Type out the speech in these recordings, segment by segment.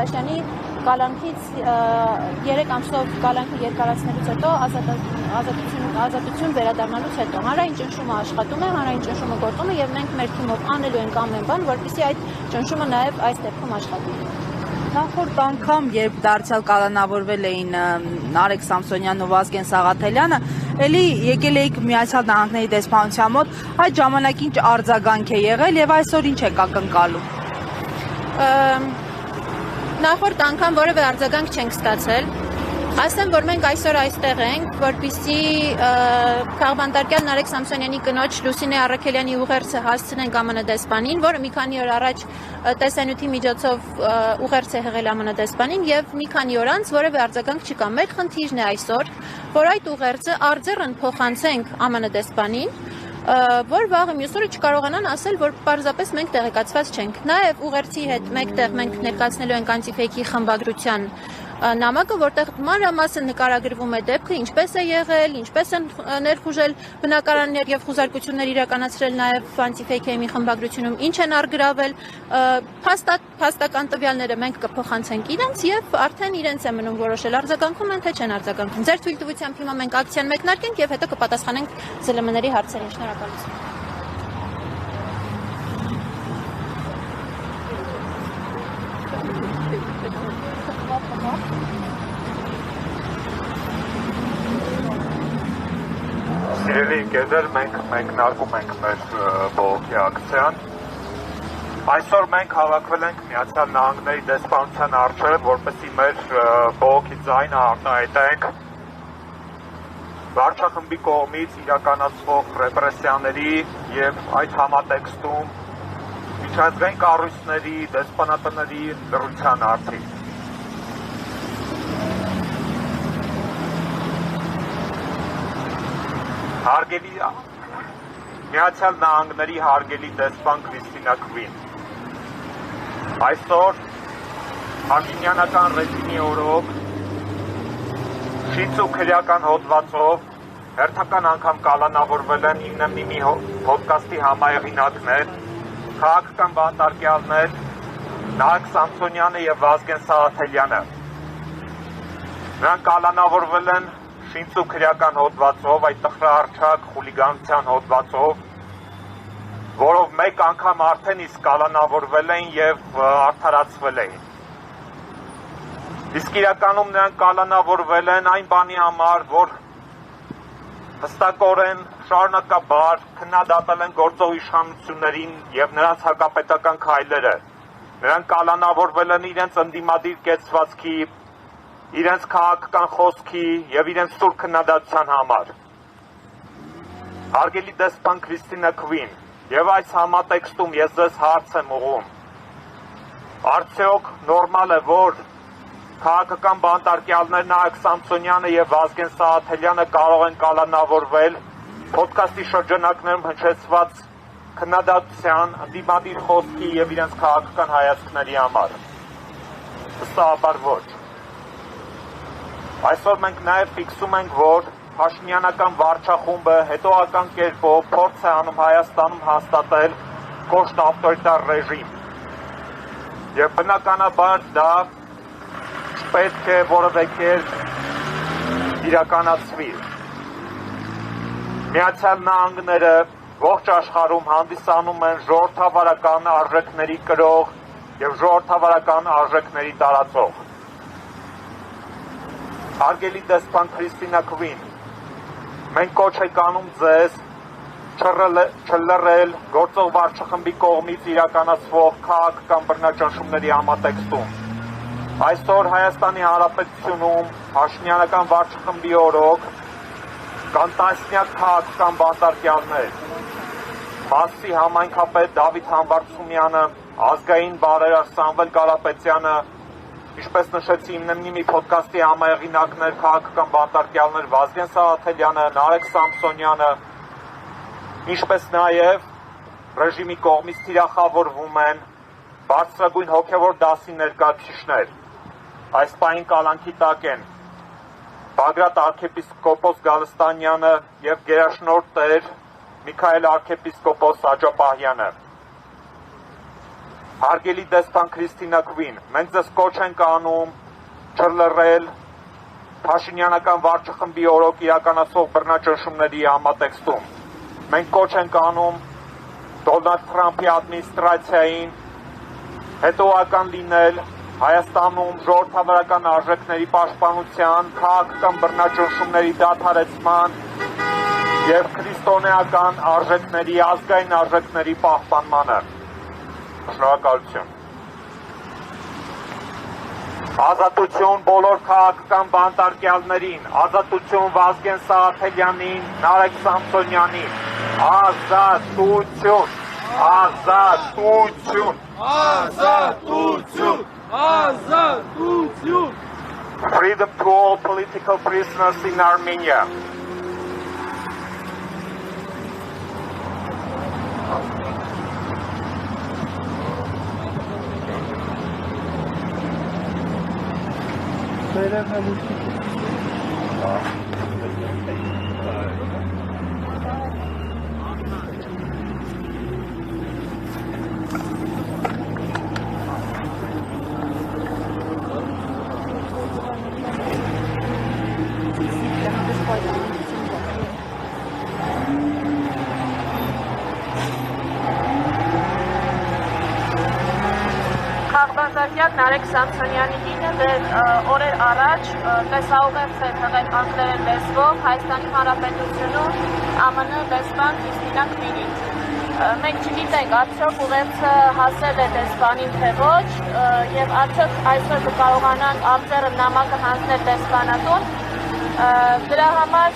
Աթաշյանի կալանքից 3 ամսով կալանքը երկարացնելուց հետո ազատություն վերադառնալուց հետո հանրային ճնշումը աշխատում է, հանրային ճնշումը գործում է եւ մենք մեր թիմով անելու ենք ամեն բան, որպեսզի այդ ճնշումը նաեւ այս դեպքում աշխատի։ Նախորդ անգամ, երբ դարձյալ կալանավորվել էին Նարեկ Սամսոնյանն ու Վազգեն Սաղաթելյանը, էլի եկել էիք Միացյալ Նահանգների դեսպանության մոտ, այդ ժամանակ ինչ արձագանք է եղել եւ այսօր ինչ եք ակնկալում։ Նախորդ անգամ որևէ արձագանք չենք ստացել։ Ասեմ, որ մենք այսօր այստեղ ենք, որպեսզի քաղբանտարկյալ Նարեկ Սամսոնյանի կնոջ Լուսինե Առաքելյանի ուղերձը հասցնենք ԱՄՆ դեսպանին, որը մի քանի օր առաջ տեսանյութի միջոցով ուղերձ է հղել ԱՄՆ դեսպանին եւ մի քանի օր անց որևէ արձագանք չկա։ Մեր խնդիրն է այսօր, որ այդ ուղերձը արձեռն փոխանցենք ԱՄՆ դեսպանին, որ վաղը մյուս օրը չկարողանան ասել, որ պարզապես մենք տեղեկացված չենք։ Նաև ուղերձի հետ մեկտեղ մենք ներկայացնելու ենք անտիֆեյքի խմբագրության նամակը, որտեղ մանրամասն նկարագրվում է դեպքը, ինչպես է եղել, ինչպես են ներխուժել բնակարաններ եւ խուզարկություններ իրականացրել նաեւ անտիֆեյքի խմբագրությունում, ինչ են առգրավել, փաստական տվյալները մենք կփոխանցենք իրենց եւ արդեն իրենց է մնում որոշել արձագանքում են թե չեն արձագանքում։ Ձեր թույլտվությամբ հիմա մենք ակցիան մեկնարկենք եւ հետո կպատասխանենք ԶԼՄ-ների հարցերին։ Շնորհակալություն։ Սիրելի ընկերներ, մենք մեկնարկում ենք մեր բողոքի ակցիան։ Այսօր մենք հավաքվել ենք Միացյալ Նահանգների դեսպանության առջև, որպեսզի մեր բողոքի ձայնը արտահայտենք վարչախմբի կողմից իրականացվող ռեպրեսիաների եւ այդ համատեքստում միջազգային կառույցների, դեսպանատների լռության արդիվ։ Հարգելի Միացյալ Նահանգների հարգելի դեսպան Քրիստինա Քվին, այսօր Փաշինյանական ռեժիմի օրոք շիծ ու քրեական հոդվածով հերթական անգամ կալանավորվել են 9-ի ոդկասթի համահեղինակներ, քաղաքական բանտարկյալներ Նարեկ Սամսոնյանը եւ Վազգեն Սաղաթելյանը։ Նրանք կալանավորվել են շինց ու քրեական հոդվածով, այդ տխրահարչակ խուլիգանության հոդվածով, որով մեկ անգամ արդեն իսկ կալանավորվել էին եւ արդարացվել էին։ Իսկ իրականում նրանք կալանավորվել են այն բանի համար, որ հստակորեն շարունակաբար քննադատել են գործող իշխանություններին եւ նրանց հակապետական քայլերը։ Նրանք կալանավորվել են իրենց ընդդիմադիր կեցվածքի, իրենց քաղաքական խոսքի եւ իրենց սուր քննադատության համար։ Հարգելի դեսպան Քրիստինա Քվին, եւ այս համատեքստում ես ձեզ հարց եմ ուղղում։ Արդյոք նորմալ է, որ քաղաքական բանտարկյալներ Նարեկ Սամսոնյանը եւ Վազգեն Սաղաթելյանը կարող են կալանավորվել ոդկասթի շրջանակներում հնչեցված քննադատության, ընդդիմադիր խոսքի եւ իրենց քաղաքական հայացքների համար։ Վստահաբար ոչ։ Այսօր մենք նաև ֆիքսում ենք, որ Փաշինյանական վարչախումբը հետողական կերպով փորձ է անում Հայաստանում հաստատել կոշտ ավտորիտար ռեժիմ։ Եվ բնականաբար դա չպետք է որևէ կերպ իրականացվի։ Միացյալ Նահանգները ողջ աշխարհում հանդիսանում են ժողովրդավարական արժեքների կրող եւ ժողովրդավարական արժեքների տարածող։ Հարգելի դեսպան Քրիստինա Քվին, մենք կոչ ենք անում ձեզ չլռել գործող վարչախմբի կողմից իրականացվող քաղաքական բռնաճնշումների համատեքստում։ Այսօր Հայաստանի Հանրապետությունում Փաշինյանական վարչախմբի օրոք կան տասնյակ քաղաքական բանտարկյալներ։ Մասի համայնքապետ Դավիթ Համբարձումյանը, ազգային բարերար Սամվել Կարապետյանը, ինչպես նշեցի 9-ի ոդկասթի համահեղինակներ, քաղաքական բանտարկյալներ Վազգեն Սաղաթելյանը, Նարեկ Սամսոնյանը, ինչպես նաև ռեժիմի կողմից թիրախավորվում են բարձրագույն հոգևոր դասի ներկայացուցիչներ։ Այս պահին կալանքի տակ են Բագրատ arczepiskopos Գալստանյանը եւ գերաշնորհ Տեր Միքայել arczepiskopos Աջապահյանը։ Հարգելի դեսպան Քրիստինա Քվին, մենք ձեզ կոչ ենք անում չլռել Փաշինյանական վարչախմբի օրոք իրականացող բռնաճնշումների համատեքստում։ Մենք կոչ ենք անում Դոնալդ Թրամփի ադմինիստրացիային հետևողական լինել Հայաստանում ժողովրդավարական արժեքների պաշտպանության, քաղաքական բռնաճնշումների դադարեցման և քրիստոնեական արժեքների, ազգային արժեքների պահպանմանը։ Շնորհակալություն։ Ազատություն բոլոր քաղաքական բանտարկյալներին, ազատություն Վազգեն Սաղաթելյանին, Նարեկ Սամսոնյանին, ազատություն, ազատություն, ազատություն, ազատություն։ Freedom to all political prisoners in Armenia. Քաղբանտարկյալ Նարեկ Սամսոնյանի կինը օրեր առաջ տեսաուղերձ էր հղել անգլերեն լեզվով Հայաստանի Հանրապետությունում ԱՄՆ դեսպան Քրիստինա Քվինին։ Մենք չգիտենք արդյոք ուղերձը հասել է դեսպանին թե ոչ եւ արդյոք այսօր կկարողանան արձերը նամակը հանձնել դեսպանատուն։ Դրա համար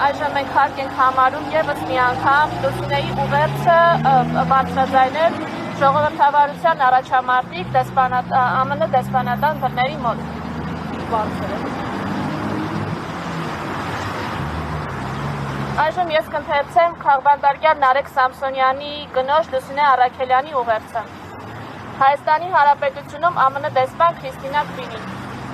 այժմ մենք հարկ ենք համարում եւս մի անգամ Լուսինեի ուղերձը բարձրաձայնել ժողովրդավարության առաջամարտիկ ԱՄՆ դեսպանատան բռների մոտ։ Այժմ ես կընթերցեմ քաղբանտարկյալ Նարեկ Սամսոնյանի կնոջ Լուսինե Առաքելյանի ուղերձը։ Հայաստանի Հանրապետությունում ԱՄՆ դեսպան Քրիստինա Քվինին։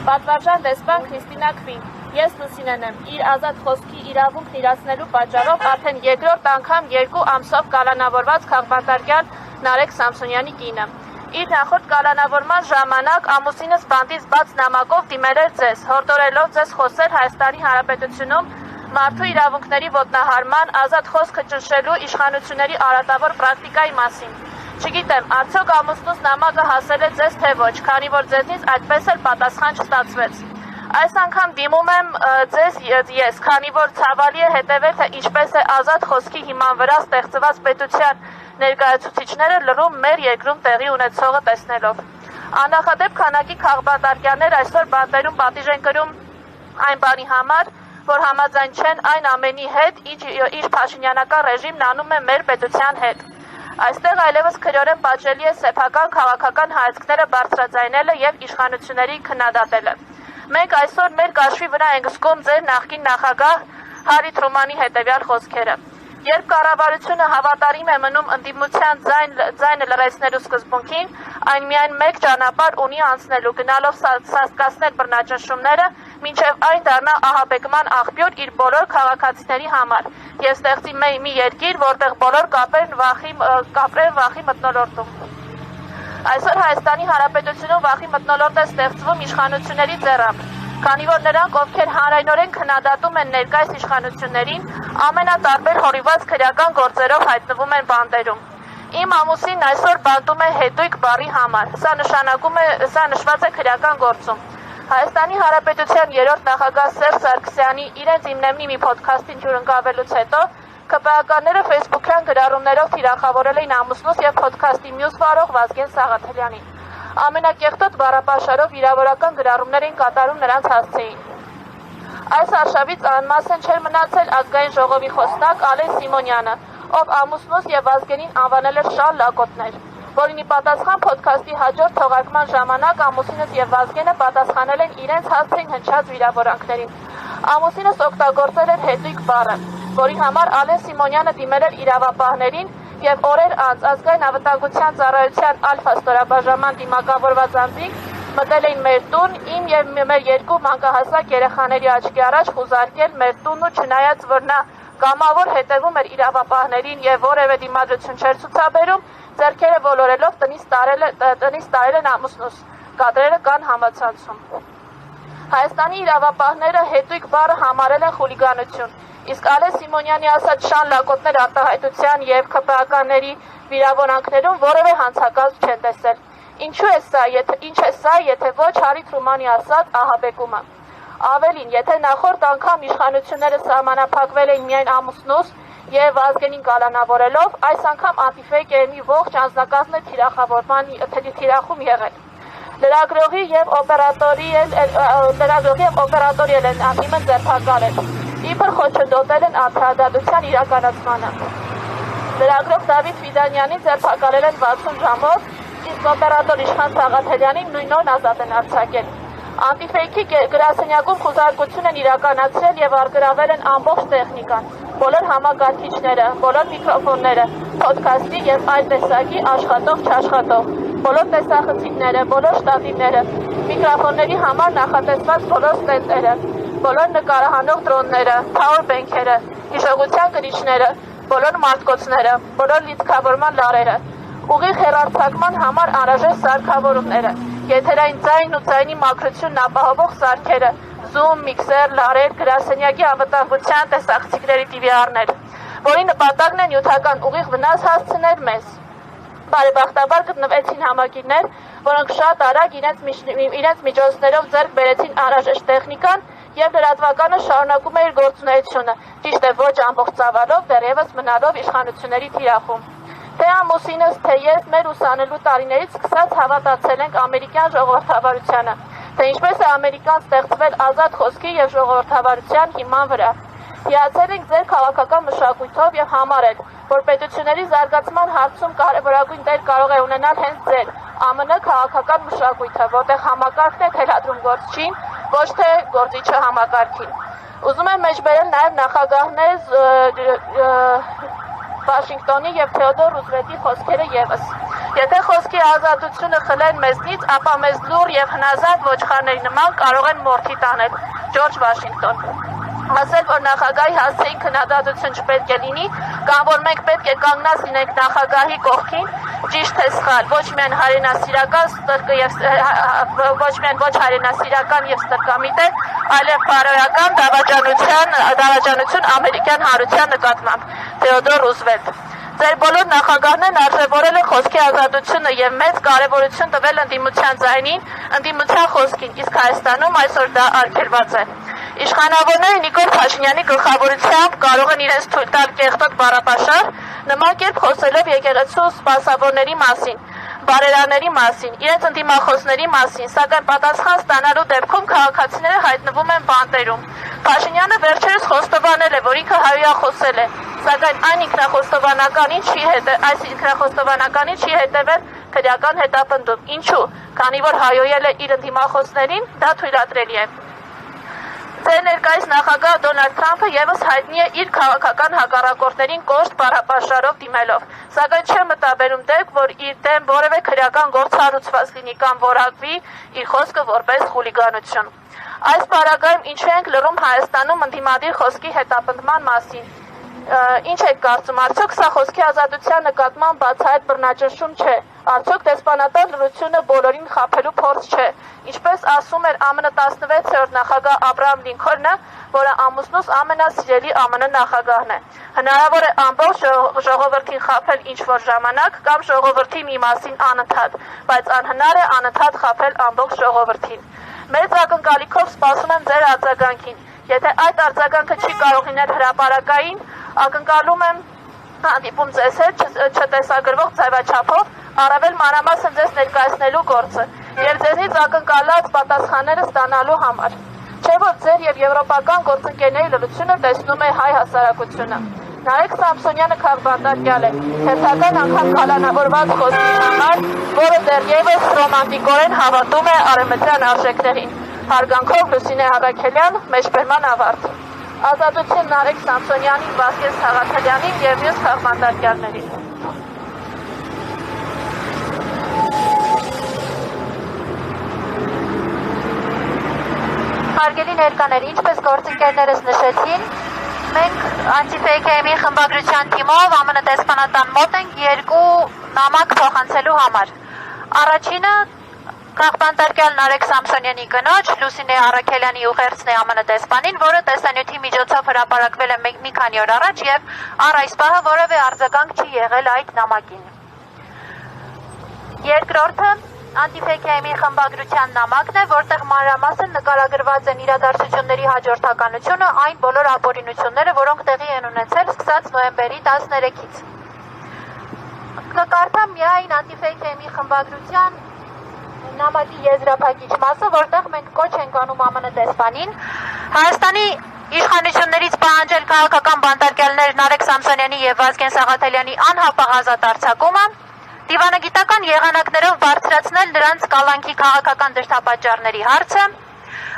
Պատվարժան դեսպան Քրիստինա Քվին, ես Լուսինեն եմ, իր ազատ խոսքի իրավունքն իրացնելու պատճառով արդեն երկրորդ անգամ 2 ամսով կալանավորված քաղբանտարկյալ Նարեկ Սամսոնյանի կինը։ Իր նախորդ կալանավորման ժամանակ ամուսինս բանտից բաց նամակով դիմել էր ձեզ, հորդորելով ձեզ խոսել Հայաստանի Հանրապետությունում մարդու իրավունքների ոտնահարման, ազատ խոսքը ճնշելու իշխանությունների արատավոր պրակտիկայի մասին։ Չգիտեմ, արդյոք ամուսնուս նամակը հասել է ձեզ թե ոչ, քանի որ ձեզնից այդպես էլ պատասխան չստացվեց։ Այս անգամ դիմում եմ ձեզ ես, քանի որ ցավալի է հետևել, թե ինչպես է ազատ խոսքի հիման վրա ստեղծված պետության ներկայացուցիչները լռում մեր երկրում տեղի ունեցողը տեսնելով։ Աննախադեպ քանակի քաղբանտարկյալներ այսօր բանտերում պատիժ են կրում այն բանի համար, որ համաձայն չեն այն ամենի հետ, ինչ փաշինյանական ռեժիմն անում է մեր պետության հետ։ Այստեղ այլևս քրորեն պատժելի է սեփական քաղաքական հայացքները բարձրաձայնելը եւ իշխանությունների քննադատելը։ Մենք այսօր մեր կաշվի վրա ենք զգում ձեր նախկին նախագահ Հարի Թրումանի հետևյալ խոսքերը։ Երբ կառավարությունը հավատարիմ է մնում ընդդիմության ձայնը լրացնելու սկզբունքին, այն միայն մեկ ճանապարհ ունի անցնելու, գնալով սաստկացնել բռնաճնշումները, մինչև այն դառնա ահաբեկման աղբյուր իր բոլոր քաղաքացիների համար եւ ստեղծի մի երկիր, որտեղ բոլոր կապրեն վախի մթնոլորտում։ Այսօր Հայաստանի Հանրապետությունում վախի մթնոլորտ է ստեղծվում իշխանությունների ձեռամբ, քանի որ նրանք, ովքեր հանրայնորեն քննադատում են ներկայիս իշխանություններին, ամենատարբեր հորիված քրեական գործերով հայտնվում են բանտերում։ Իմ ամուսինն այսօր բանտում է հետույք բառի համար։ Սա նշված է քրեական գործում։ Հայաստանի Հանրապետության 3-րդ նախագահ Սերժ Սարգսյանի իրենց իմնեմնի մի փոդքասթին հյուրընկալվելուց հետո ԿՊԱ-ականները ֆեյսբուքյան գրառումներով թիրախավորել էին ամուսնուս եւ փոդքասթի մյուս վարող Վազգեն Սաղաթելյանին։ Ամենակեղտոտ բառապաշարով վիրավորական գրառումներ էին կատարում նրանց հասցեին։ Այս արշավից անմասն չէր մնացել ազգային ժողովի խոսնակ Ալեն Սիմոնյանը, ով ամուսնուս եւ Վազգենին անվանել էր շալ լակոտներ, որին ի պատասխան փոդքասթի հաջորդ թողարկման ժամանակ ամուսինս եւ Վազգենը պատասխանել են իրենց հասցեին հնչած վիրավորանքներին։ Ամուսինս օգտագործել էր հետույք բառը, որի համար Ալեն Սիմոնյանը դիմել էր իրավապահներին եւ օրեր անց ազգային անվտանգության ծառայության ալֆա ստորաբաժանման դիմակավորված անձինք մտել էին մեր տուն, իմ եւ մեր 2 մանկահասակ երեխաների աչքի առաջ խուզարկել մեր տունն ու չնայած որ նա կամավոր հետևում էր իրավապահներին եւ որևէ դիմադրություն չէր ցուցաբերում, ձեռքերը ոլորելով տնից տարել են ամուսնուս, կադրերը կան համացանցում։ Հայաստանի իրավապահները հետույք բառը համարել են խուլիգանություն, իսկ Ալե Սիմոնյանի ասած շան լակոտներ արտահայտության եւ ՔՊԱ-ականների վիրավորանքներում որևէ հանցակազմ չեն տեսել։ Ինչ է սա, եթե ոչ Հարի Թրումանի ասած ահաբեկումը։ Ավելին, եթե նախորդ անգամ իշխանությունները սահմանափակվել էին միայն ամուսնուս եւ Վազգենին կալանավորելով, այս անգամ անտիֆեյք է մի ողջ անձնակազմը թիրախում եղել։ Լրագրողի եւ օպերատորի են անիմը ձերբակալել։ Իբր խոչընդոտել են արդարադատության իրականացմանը։ Լրագրող Դավիթ Ֆիդանյանին ձերբակալել են 60 ժամով, իսկ օպերատոր Իշխան Սաղաթելյանին նույն օրն ազատ են արձակել։ Անտիֆեյքի գրասենյակում խուզարկություն են իրականացրել եւ արգրավել են ամբողջ տեխնիկան, բոլոր համակարգիչները, բոլոր միկրոֆոնները, փոդքասթի եւ այլ տեսակի աշխատող չաշխատող, բոլոր տեսախցիկները, բոլոր շտատիվները, միկրոֆոնների համար նախատեսված բոլոր ստենդերը, բոլոր նկարահանող դրոնները, powerbank-երը, հիշողության կրիչները, բոլոր մարտկոցները, բոլոր լիցքավորման լարերը, ուղիղ հեռարձակման համար անհրաժեշտ սարքավորումները, եթերային ձայն ու ձայնի մաքրությունն ապահովող սարքերը, Zoom, միքսեր, լարեր, գրասենյակի անվտանգության տեսախցիկների DVR-ներ, որի նպատակն է նյութական ուղիղ վնաս հասցնել մեզ։ Բարեբախտաբար գտնվեցին համակիրներ, որոնք շատ արագ իրենց միջոցներով ձեռք բերեցին անհրաժեշտ տեխնիկան եւ լրատվականը շարունակում է իր գործունեությունը, ճիշտ է ոչ ամբողջ ծավալով, դեռևս մնալով իշխանությունների թիրախում։ Թե ամուսինս, թե ես մեր ուսանելու տարիներից սկսած հավատացել ենք ամերիկյան ժողովրդավարությանը, թե ինչպես է Ամերիկան ստեղծվել ազատ խոսքի եւ ժողովրդավարության հիման վրա։ Հիացել ենք ձեր քաղաքական մշակույթով եւ համարել, որ պետությունների զարգացման հարցում կարևորագույն դեր կարող է ունենալ հենց ձեր ԱՄՆ քաղաքական մշակույթը, որտեղ համակարգն է թելադրում գործչին, ոչ թե գործիչը համակարգին։ Ուզում եմ մեջբերել նաեւ նախագահներ Վաշինգտոնի եւ Թեոդոր Ռուզվելտի խոսքերը եւս։ Եթե խոսքի ազատությունը խլեն մեզնից, ապա մեզ լուր եւ հնազանդ ոչխարների նման կարող են մորթի տանել։ Ջորջ Վաշինգտոն։ Ասել, որ նախագահի հասցեին քննադատություն չպետք է լինի, կամ որ մենք պետք է կանգնած լինենք նախագահի կողքին, ճիշտ է սխալ, ոչ միայն հայրենասիրական եւ ստրկամիտ է, այլև բարոյական դավաճանություն ամերիկյան հանրության նկատմամբ։ Թեոդոր Ռուզվելտ։ Ձեր բոլոր նախագահներն արժևորել են խոսքի ազատությունը եւ մեծ կարեւորություն տվել ընդդիմության ձայնին, ընդդիմության խոսքին, իսկ Հայաստանում այսօր դա արգելված է։ Իշխանավորները Նիկոլ Փաշինյանի գլխավորությամբ կարող են իրենց թույլ տալ կեղտոտ բառապաշար, նման կերպ խոսելով եկեղեցու սպասավորների մասին, բարերարների մասին, իրենց ընդդիմախոսների մասին, սակայն պատասխան ստանալու դեպքում քաղաքացիները հայտնվում են բանտերում։ Փաշինյանը վերջերս խոստովանել է, որ ինքը հայոյախոսել է, սակայն այս ինքնախոստովանականին չի հետևել քրեական հետապնդում։ Ինչու՞, քանի որ հայոյել է իր ընդդիմախոսներին, դա թույլատրելի է։ Ձեր ներկայիս նախագահ Դոնալդ Թրամփը եւս հայտնի է իր քաղաքական հակառակորդներին կոշտ բառապաշարով դիմելով, սակայն չէ մտաբերում դեպք, որ իր դեմ որևէ քրեական գործ հարուցված լինի կամ որակվի իր խոսքը որպես խուլիգանություն։ Այս պարագայում ինչու ենք լռում Հայաստանում ընդդիմադիր խոսքի հետապնդման մասին։ Ինչ եք կարծում, արդյոք սա խոսքի ազատության նկատմամբ բացահայտ բռնաճնշում չէ, արդյոք դեսպանատար լրությունը բոլորին խաբելու փորձ չէ, ինչպես ասում էր ԱՄՆ 16-րդ նախագահ Աբրահամ Լինքոլնը, որը ամուսնուս ամենասիրելի ԱՄՆ նախագահն է։ Հնարավոր է ամբողջ ժողովրդին խաբել ինչ-որ ժամանակ կամ ժողովրդի մի մասին անընդհատ, բայց անհնար է անընդհատ խաբել ամբողջ ժողովրդին։ Մեծ ակնկալիքով սպասում եմ ձեր արձագանքին։ Եթե այդ արձագանքը չի կարող լինել հրապարակային, ակնկալում եմ հանդիպում ձեզ հետ չտեսագրվող ձևաչափով, առավել մանրամասն ձեզ ներկայացնելու գործը եւ ձեզնից ակնկալած պատասխանները ստանալու համար։ Չէ՞ որ ձեր եւ եվրոպական գործընկերների լրությունը տեսնում է հայ հասարակությունը։ Նարեկ Սամսոնյանը քաղբանտարկյալ է, հերթական անգամ կալանավորված խոսքի համար, որը դեռևս ռոմանտիկորեն հավատում է արևմտյան արժեքներին։ Հարգանքով Լուսինե Առաքելյան, մեջբերման ավարտ։ Ազատություն Նարեկ Սամսոնյանին, Վազգեն Սաղաթելյանին եւ մյուս քաղբանտարկյալներին։ Հարգելի ներկաներ, ինչպես գործընկերներս նշեցին, մենք Anti-Fake-ի խմբագրության թիմով ԱՄՆ դեսպանատան մոտ ենք երկու նամակ փոխանցելու համար։ Առաջինը Քաղբանտարկյալ Նարեկ Սամսոնյանի կնոջ Լուսինե Առաքելյանի ուղերձն է ԱՄՆ դեսպանին, որը տեսանյութի միջոցով հրապարակվել է մի քանի օր առաջ եւ առ այս պահը որևէ արձագանք չի եղել այդ նամակին։ Երկրորդը Anti-Fake-ի խմբագրության նամակն է, որտեղ մանրամասն նկարագրված են իրադարձությունների հաջորդականությունը, այն բոլոր ապօրինությունները, որոնք տեղի են ունեցել սկսած նոյեմբերի 13-ից։ Կկարդամ միայն Anti-Fake-ի խմբագրության նամակի եզրափակիչ մասը, որտեղ մենք կոչ ենք անում ԱՄՆ դեսպանին Հայաստանի իշխանություններից պահանջել քաղաքական բանտարկյալներ Նարեկ Սամսոնյանի եւ Վազգեն Սաղաթելյանի անհապաղ ազատ արձակումը, դիվանագիտական եղանակներով բարձրացնել նրանց կալանքի քաղաքական դրդապատճառների հարցը,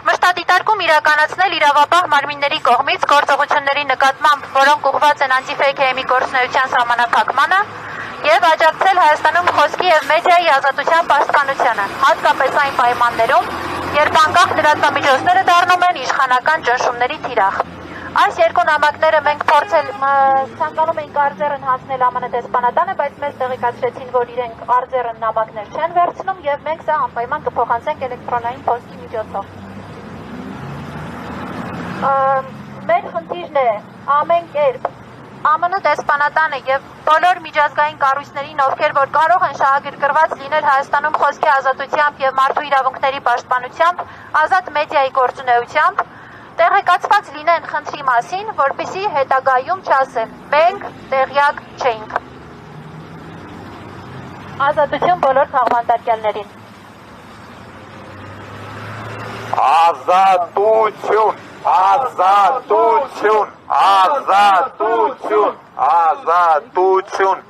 մշտադիտարկում իրականացնել իրավապահ մարմինների կողմից գործողությունների նկատմամբ, որոնք ուղղված են Anti-Fake-ի գործունեության սահմանափակմանը, եւ աջակցել Հայաստանում խոսքի եւ մեդիայի ազատության պաշտպանությանը, հատկապես այն պայմաններում, երբ անկախ լրատվամիջոցները դառնում են իշխանական ճնշումների թիրախ։ Այս երկու նամակները մենք ցանկանում էինք արձեռն հանձնել ԱՄՆ դեսպանատանը, բայց մեզ տեղեկացրեցին, որ իրենք արձեռն նամակներ չեն վերցնում եւ մենք սա անպայման կփոխանցենք էլեկտրոնային փոստի միջոցով։ Մեր խնդիրն է ամեն կերպ ԱՄՆ դեսպանատանը եւ բոլոր միջազգային կառույցներին, ովքեր որ կարող են շահագրգռված լինել Հայաստանում խոսքի ազատությամբ եւ մարդու իրավունքների պաշտպանությամբ, ազատ մեդիայի գործունեությամբ, տեղեկացված լինեն խնդրի մասին, որպեսզի հետագայում չասեն, մենք տեղյակ չենք։ Ազատություն բոլոր քաղաքացիներին։ Ազատություն, ազատություն, ազատություն, ազատություն.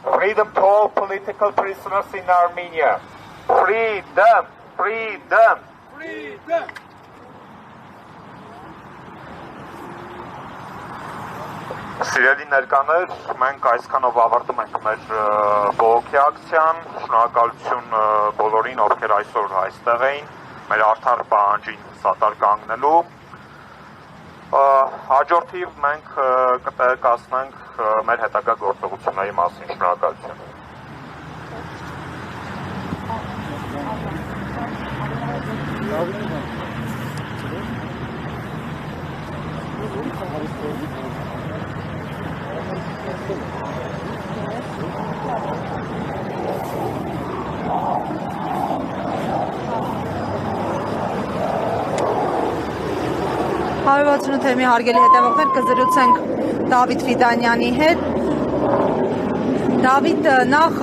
Freedom to all political prisoners in Armenia. Freedom, freedom. Freedom. Սիրելի ներկաներ, մենք այսքանով ավարտում ենք մեր բողոքի ակցիան, շնորհակալություն բոլորին, ովքեր այսօր այստեղ էին, մեր արդար պահանջին սատար կանգնելու, հաջորդիվ մենք կտեղեկացնենք մեր հետագա գործողությունների մասին, շնորհակալություն։ Թեմի հարգելի հետևողներ, կզրուցենք Դավիթ Ֆիդանյանի հետ։ Դավիթ, նախ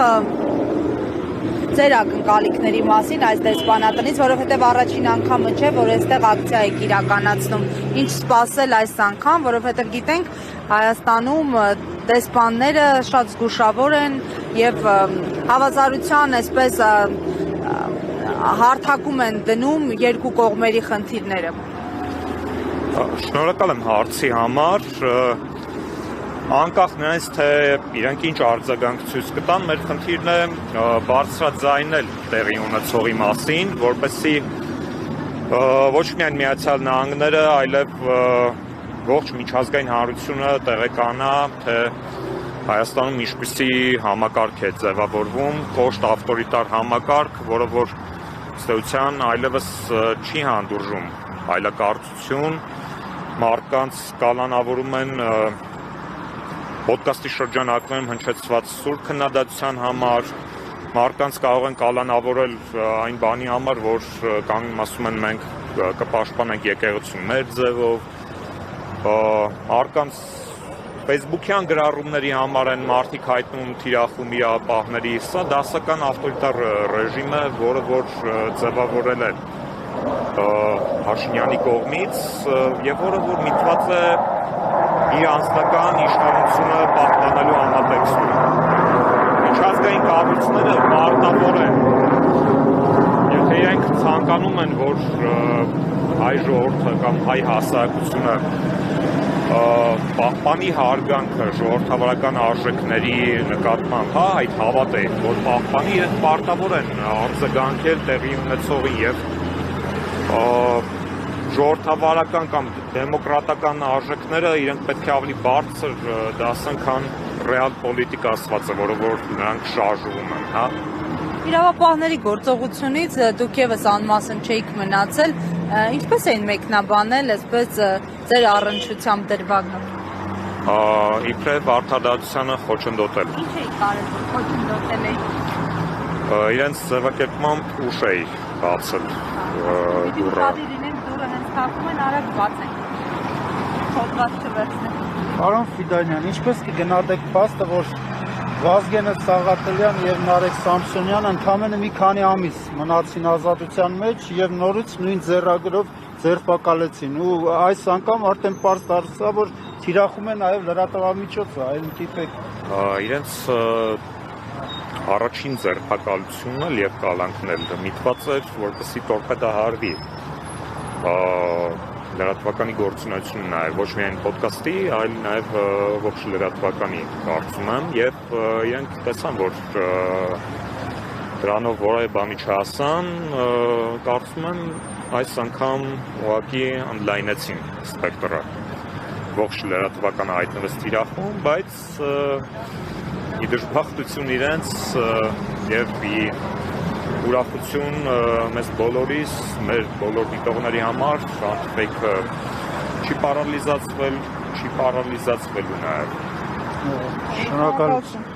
ձեր ակնկալիքների մասին այս դեսպանատնից, որովհետև առաջին անգամը չէ, որ այստեղ ակցիա եք իրականացնում։ Ինչ սպասել այս անգամ, որովհետև գիտենք Հայաստանում դեսպանները շատ զգուշավոր են եւ հավասարության այսպես հարթակում են դնում երկու կողմերի խնդիրները։ Շնորհակալ եմ հարցի համար, անկախ նրանից, թե իրենք ինչ արձագանք ցույց կտան, մեր խնդիրն է բարձրաձայնել տեղի ունեցողի մասին, որպեսզի ոչ միայն Միացյալ Նահանգները, այլև ողջ միջազգային հանրությունը տեղեկանա, թե Հայաստանում ինչպիսի համակարգ է ձևավորվում, կոշտ ավտորիտար համակարգ, որը որ ըստ այլևս չի հանդուրժում այլակարծություն, մարդկանց կալանավորում են ոդկասթի շրջանակներում հնչեցված սուր քննադատության համար, մարդկանց կարող են կալանավորել այն բանի համար, որ ասում են մենք կպաշտպանենք եկեղեցուն մեր ձևով, մարդկանց Facebook-յան գրառումների համար են մարդիկ հայտնում թիրախում իրավապահների, սա դասական ավտորիտար ռեժիմ է, որը որ ձևավորել է Փաշինյանի կողմից եւ որը որ միտված է իր անձնական իշխանությունը պահպանելու համատեքստում։ Միջազգային կառույցները պարտավոր են, եթե իրենք ցանկանում են, որ հայ ժողովուրդը կամ հայ հասարակությունը պահպանի հարգանքը ժողովրդավարական արժեքների նկատմամբ, այդ հավատ է, որ պահպանի, իրենք պարտավոր են արձագանքել տեղի ունեցողին եւ ժողովրդավարական կամ դեմոկրատական արժեքները իրենք պետք է ավելի բարձր դասեն, քան ռեալ պոլիտիկա ասվածը, որը որ նրանք շարժվում են, հա։ Իրավապահների գործողությունից դուք եւս անմասն չէիք մնացել, ինչպես էին մեկնաբանել, այսպես ձեր առնչությամբ դրվագը։ Իբրև արդարադատությանը խոչընդոտել։ Ինչ էիք արել, որ խոչընդոտել եք։ Իրենց ձևակերպմամբ ուշ էի բացել դուռը։ Իրենք դուռը հենց թափում են, արագ բացեք։ Փոքրած չվերցնեք։ Պարոն Ֆիդանյան, ինչպես կգնահատեք փաստը, որ Վազգենը Սաղաթելյան եւ Նարեկ Սամսոնյանը ընդամենը մի քանի ամիս մնացին ազատության մեջ եւ նորից նույն ձեռագրով ձերբակալեցին ու այս անգամ արդեն պարզ դարձավ, որ թիրախում է նաեւ լրատվամիջոցը, այլ տիպեք։ Իրենց առաջին ձերբակալությունը եւ կալանքնել միտված էր, որպեսզի տորպեդահարվի լրատվականի գործունեությունը նաև ոչ միայն ոդկասթի, այլ նաև ողջ լրատվականի կարծում եմ եւ իրենք տեսան, որ դրանով որևէ բանի չհասան, կարծում եմ այս անգամ ուղղակի ընդլայնեցին սպեկտրը ողջ լրատվականը հայտնվեց թիրախում, բայց ի դժբախտություն իրենց եւ ուրախություն մեզ բոլորիս, մեր բոլոր դիտողների համար ֆեյքը չի պարալիզացվելու նաև։ Շնորհակալություն։